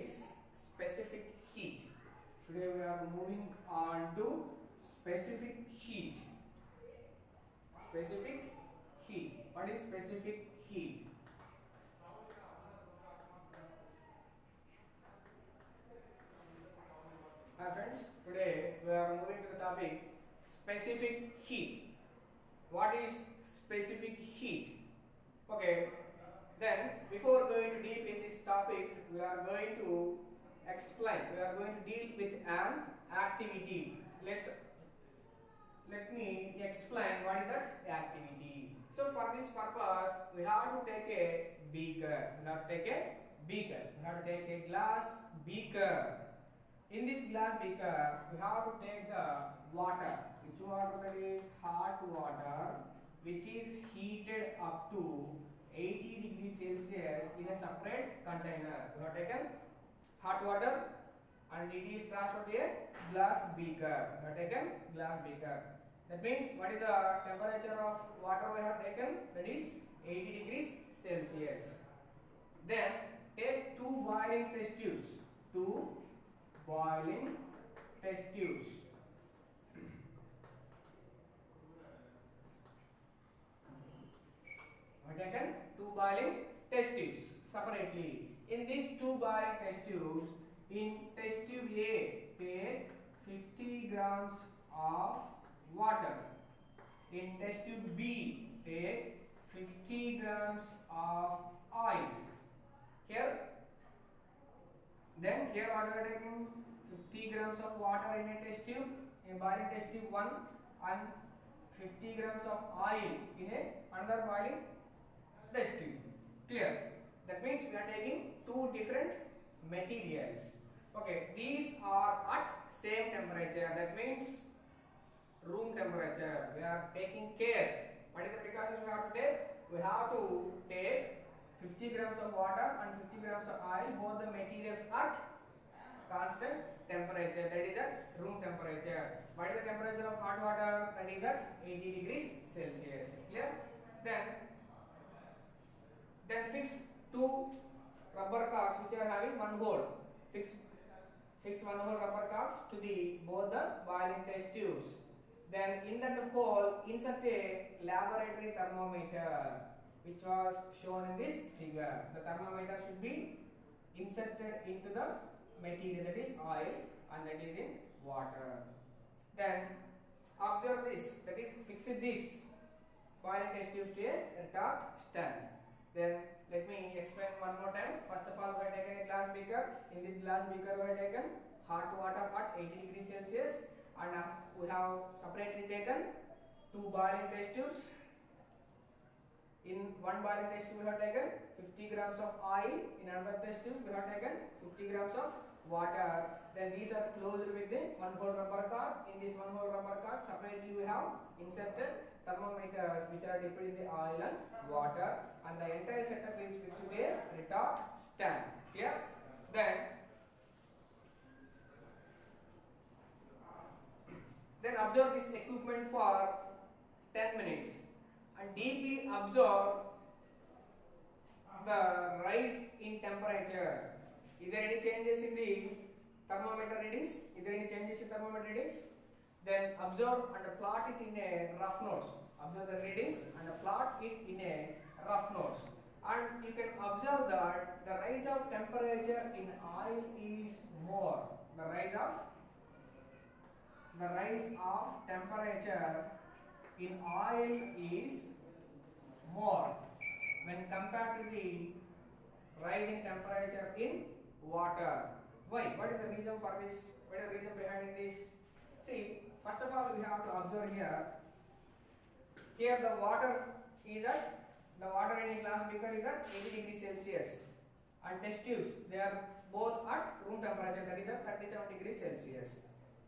is specific heat. Today we are moving on to specific heat. Specific heat. What is specific heat? Hi friends, today we are moving to the topic specific heat. What is specific heat? Okay, then before going to deep in this topic, we are going to explain, we are going to deal with an activity. Let me explain what is that activity. So for this purpose, we have to take a beaker. We have to take a beaker. We have to take a glass beaker. In this glass beaker, we have to take the water. Which water? That is hot water, which is heated up to 80 degrees Celsius in a separate container. We have taken hot water and it is transferred to a glass beaker. We have taken glass beaker. That means what is the temperature of water we have taken? That is 80 degrees Celsius. Then take two boiling test tubes. Two boiling test tubes. We have taken two boiling test tubes separately. In these two boiling test tubes, in test tube A, take 50 grams of water. In test tube B, take 50 grams of oil. Here, then here what we are taking 50 grams of water in a test tube, in boiling test tube 1, and 50 grams of oil in another boiling test tube. Clear? That means we are taking two different materials. Okay, these are at same temperature. That means room temperature. We are taking care. What is the precautions we have to take? We have to take 50 grams of water and 50 grams of oil, both the materials at constant temperature, that is at room temperature. What is the temperature of hot water? That is at 80 degrees Celsius. Clear? Then fix two rubber cocks which are having one hole. Fix one hole rubber cocks to the both the boiling test tubes. Then in that hole insert a laboratory thermometer, which was shown in this figure. The thermometer should be inserted into the material, that is oil, and that is in water. Then observe this, that is fix this boiling test tubes to a retort stand. Then let me explain one more time. First of all, we have taken a glass beaker. In this glass beaker, we have taken hot water at 80 degrees Celsius, and we have separately taken two boiling test tubes. In one boiling test tube, we have taken 50 grams of oil. In another test tube, we have taken 50 grams of water. Then these are closed with the one hole rubber cock. In this one hole rubber cock, separately we have inserted thermometers which are dipped in the oil and water, and the entire setup is fixed with a retort stand. Clear? Then observe this equipment for 10 minutes and deeply observe the rise in temperature. Is there any changes in the thermometer readings? Is there any changes in thermometer readings? Then observe and plot it in a rough notes. Observe the readings and plot it in a rough notes. And you can observe that the rise of temperature in oil is more. The rise of temperature in oil is more when compared to the rising temperature in water. Why? What is the reason for this? What is the reason behind this? See, first of all, we have to observe here. Here the water in a glass beaker is at 80 degrees Celsius, and test tubes, they are both at room temperature, that is at 37 degrees Celsius.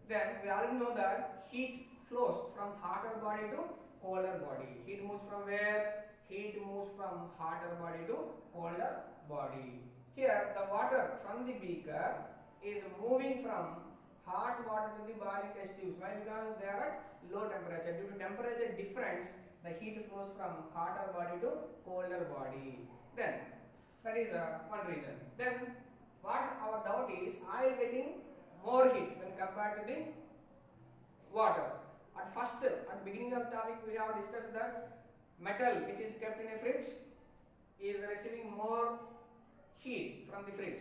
Then we already know that heat flows from hotter body to colder body. Heat moves from where? Heat moves from hotter body to colder body. Here the water from the beaker is moving from hot water to the boiling test tubes. Why? Because they are at low temperature. Due to temperature difference, the heat flows from hotter body to colder body. Then that is one reason. Then what our doubt is, oil getting more heat when compared to the water. At first, at beginning of topic, we have discussed that metal which is kept in a fridge is receiving more heat from the fridge.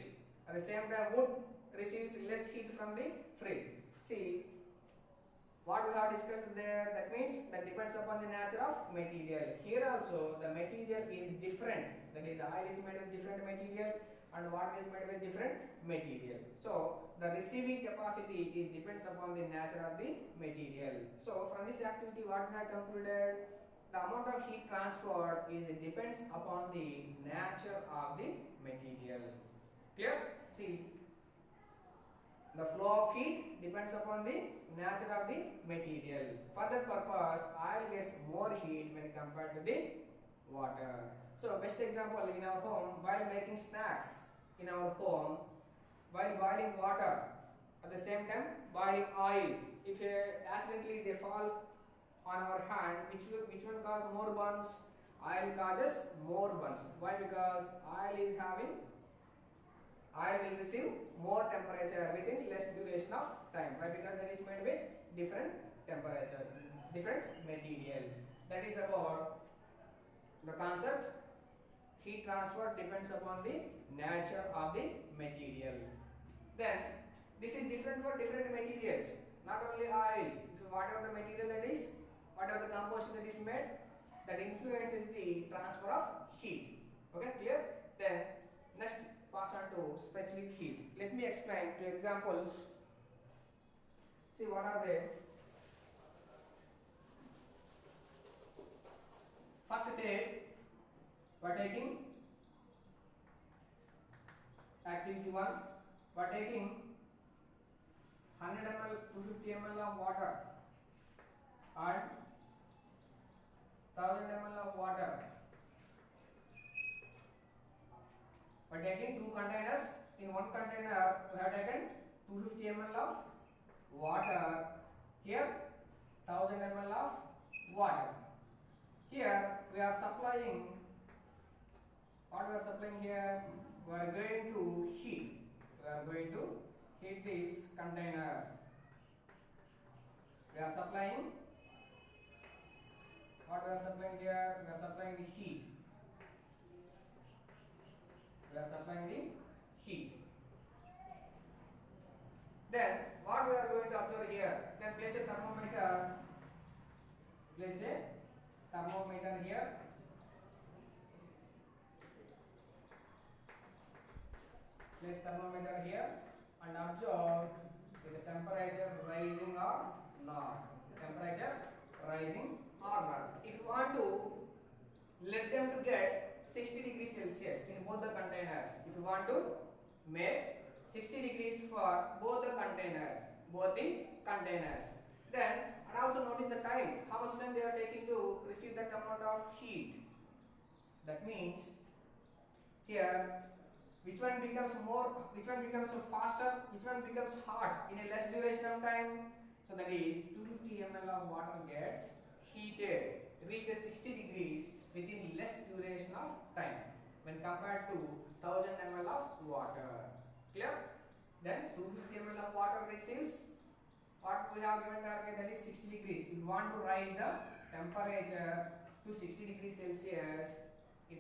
At the same time, wood receives less heat from the fridge. See, what we have discussed there, that means that depends upon the nature of material. Here also the material is different, that is oil is made with different material and water is made with different material. So the receiving capacity is depends upon the nature of the material. So from this activity what we have concluded, the amount of heat transferred is depends upon the nature of the material. Clear? See, the flow of heat depends upon the nature of the material. For that purpose, oil gets more heat when compared to the water. So, best example in our home, while making snacks in our home, while boiling water, at the same time boiling oil. If accidentally they falls on our hand, which one cause more burns? Oil causes more burns. Why? Because oil will receive more temperature within less duration of time. Why? Because that is made with different temperature, different material. That is about the concept. Heat transfer depends upon the nature of the material. Then this is different for different materials. Not only oil. If whatever the material that is, whatever the composition that is made, that influences the transfer of heat. Okay, clear? Then next pass on to specific heat. Let me explain two examples. See what are they? First take, we are taking activity 1. We are taking 100 ml, 250 ml of water and 1000 ml of water. We are taking two containers. In one container, we have taken 250 ml of water. Here, 1000 ml of water. Here, we are supplying. What we are supplying here? We are going to heat. We are going to heat this container. We are supplying. What we are supplying here? We are supplying the heat. We are supplying the heat. Then what we are going to observe here? Then place a thermometer. Place a thermometer here. Place thermometer here and observe is the temperature rising or not. The temperature rising or not. If you want to let them to get 60 degrees Celsius in both the containers. If you want to make 60 degrees for both the containers, then and also notice the time, how much time they are taking to receive that amount of heat. That means here which one becomes faster, which one becomes hot in a less duration of time. So that is 250 ml of water gets heated, reaches 60 degrees within less duration of time when compared to 1000 ml of water. Clear? Then 250 ml of water receives what we have given target, that is 60 degrees. If you want to raise the temperature to 60 degrees Celsius, it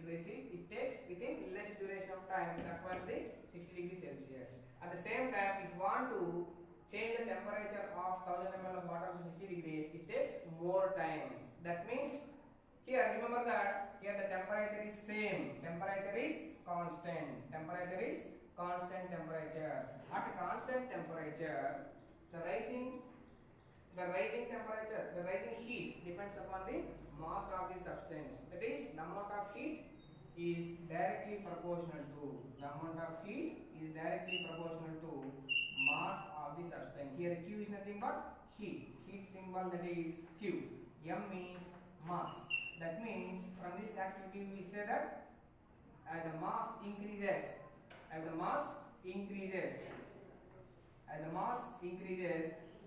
takes within less duration of time to acquire the 60 degrees Celsius. At the same time, if you want to change the temperature of 1000 ml of water to 60 degrees, it takes more time. That means here remember that here the temperature is same, temperature is constant, temperature is constant temperature. At constant temperature, the rising heat depends upon the mass of the substance. That is, the amount of heat is directly proportional to mass of the substance. Here Q is nothing but heat symbol, that is Q. M means mass. That means from this activity we say that as the mass increases,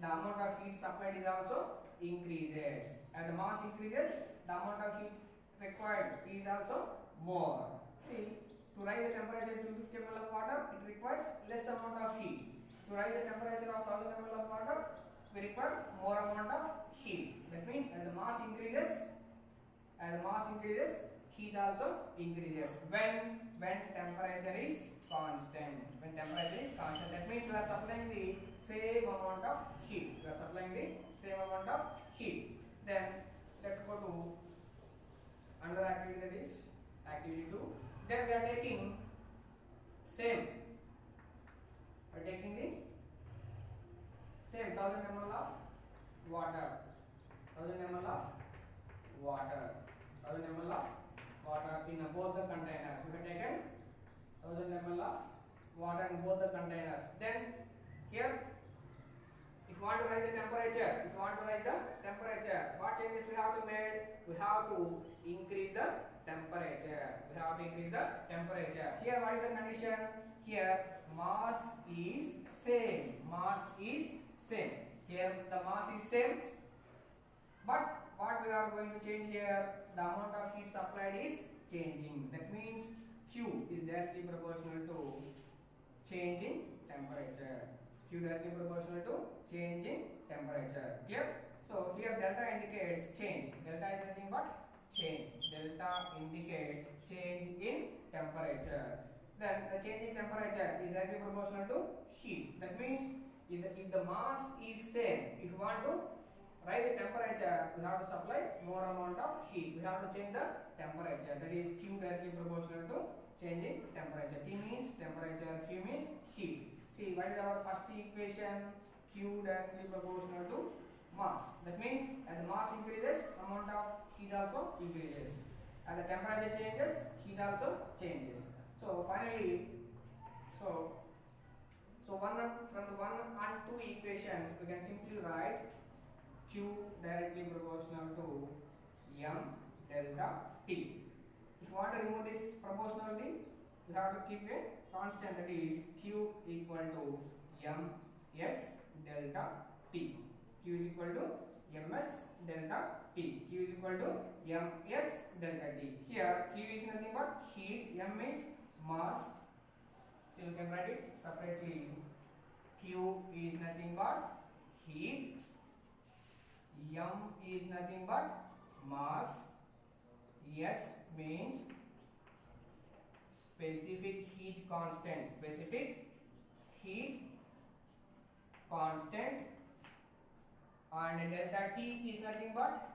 the amount of heat supplied is also increases. As the mass increases, the amount of heat required is also more. See, To rise the temperature to 250 ml of water, it requires less amount of heat. To rise the temperature of 1000 ml of water, we require more amount of heat. That means as the mass increases, heat also increases. When temperature is constant. When temperature is constant, that means we are supplying the same amount of heat. We are supplying the same amount of heat. Then let's go to another activity, that is activity 2. Then we are taking same. We are taking the same 1000 ml of water. 1000 ml of water. 1000 ml of water in both the containers. We have taken 1000 ml of water in both the containers. Then here, if you want to raise the temperature, what changes we have to make? We have to increase the temperature. Here, what is the condition? Here, mass is same. Here, the mass is same, but what we are going to change here? The amount of heat supplied is changing. That means Q is directly proportional to change in temperature. Clear? So here delta indicates change. Delta is nothing but change. Delta indicates change in temperature. Then the change in temperature is directly proportional to heat. That means if the mass is same, if you want to rise the temperature, we have to supply more amount of heat. We have to change the temperature. That is Q directly proportional to change in temperature. T means temperature, Q means heat. See, what is our first equation? Q directly proportional to mass. That means as the mass increases, amount of heat also increases. As the temperature changes, heat also changes. So finally, from the 1 and 2 equation, we can simply write Q directly proportional to M delta T. If you want to remove this proportionality, we have to keep a constant, that is Q equal to MS delta T. Q is equal to MS delta T. MS delta T. Here Q is nothing but heat, M is mass. So you can write it separately. Q is nothing but heat, M is nothing but mass, S means specific heat constant, and delta T is nothing but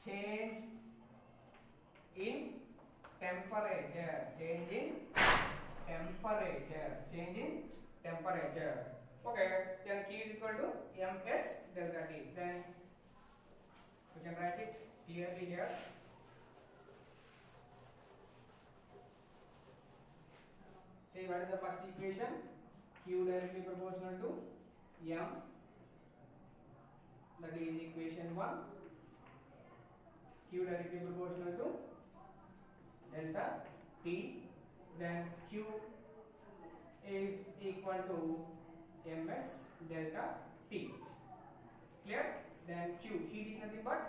change in temperature. Okay, then Q is equal to MS delta T. Then we can write it clearly here. See, what is the first equation? Q directly proportional to M. That is equation 1. Q directly proportional to delta T. Then Q is equal to MS delta T. Clear? Then Q, heat is nothing but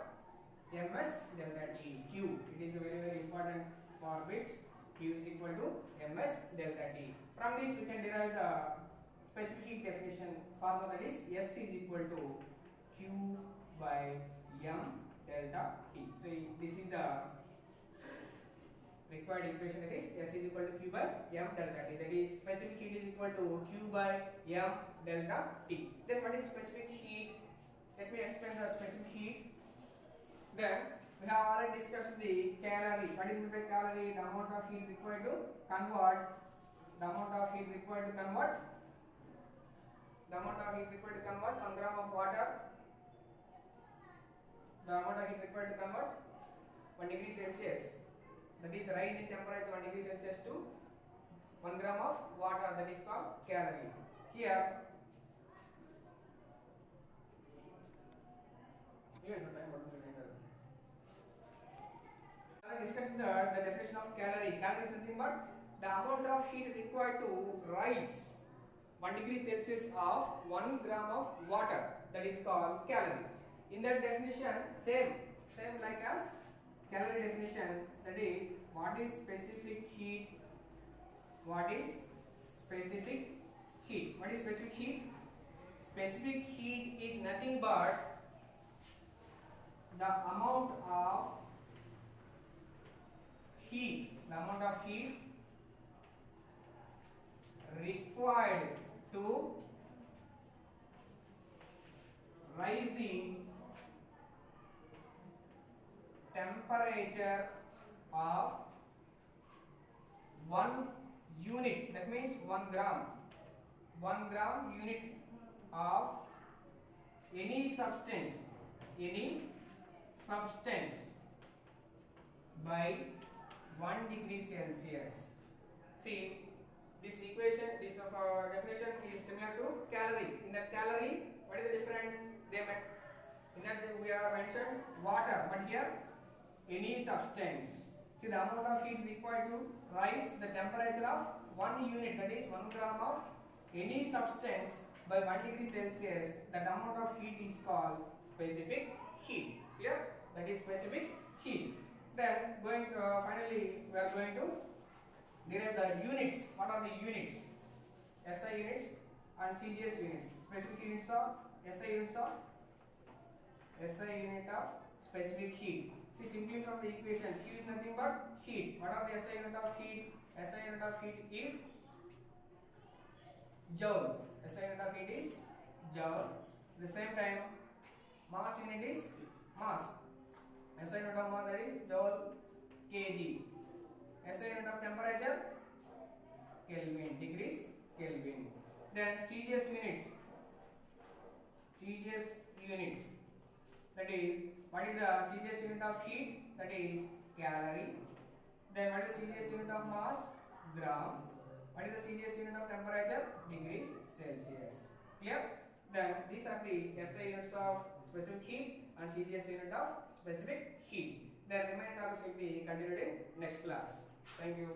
MS delta T. Q, it is a very important for bits. Q is equal to MS delta T. From this we can derive the specific heat definition formula, that is S is equal to Q by M delta T. So this is the required equation, that is S is equal to Q by M delta T. That is specific heat is equal to Q by M delta T. Then what is specific heat? Let me explain the specific heat. Then we have already discussed the calorie. What is meant by calorie? The amount of heat required to convert. The amount of heat required to convert 1 gram of water. The amount of heat required to convert 1 degree Celsius. That is rise in temperature 1 degree Celsius to 1 gram of water. That is called calorie. Here, discuss the definition of calorie. Calorie is nothing but the amount of heat required to rise 1 degree Celsius of 1 gram of water. That is called calorie. In that definition, same like as calorie definition, that is what is specific heat What is specific heat? What is specific heat? Specific heat is nothing but the amount of heat, required to raise the temperature of 1 unit, that means 1 gram, 1 gram unit of any substance by 1 degree Celsius. See, this equation, this of our definition is similar to calorie. In that calorie, what is the difference? In that we have mentioned water, but here any substance. See, the amount of heat required to rise the temperature of 1 unit, that is 1 gram of any substance by 1 degree Celsius. That amount of heat is called specific heat. Clear? That is specific heat. Then finally we are going to derive the units. What are the units? SI units and CGS units. Specific units of SI units of SI unit of specific heat. See, simply from the equation, Q is nothing but heat. What are the SI unit of heat? SI unit of heat is joule. SI unit of heat is joule. At the same time, mass unit is mass. SI unit of mass, that is joule kg. SI unit of temperature, Kelvin, degrees Kelvin. Then CGS units. That is, what is the CGS unit of heat? That is calorie. Then what is the CGS unit of mass? Gram. What is the CGS unit of temperature? Degrees Celsius. Clear? Then these are the SI units of specific heat and CGS unit of specific heat. The remaining topics will be continued in next class. Thank you.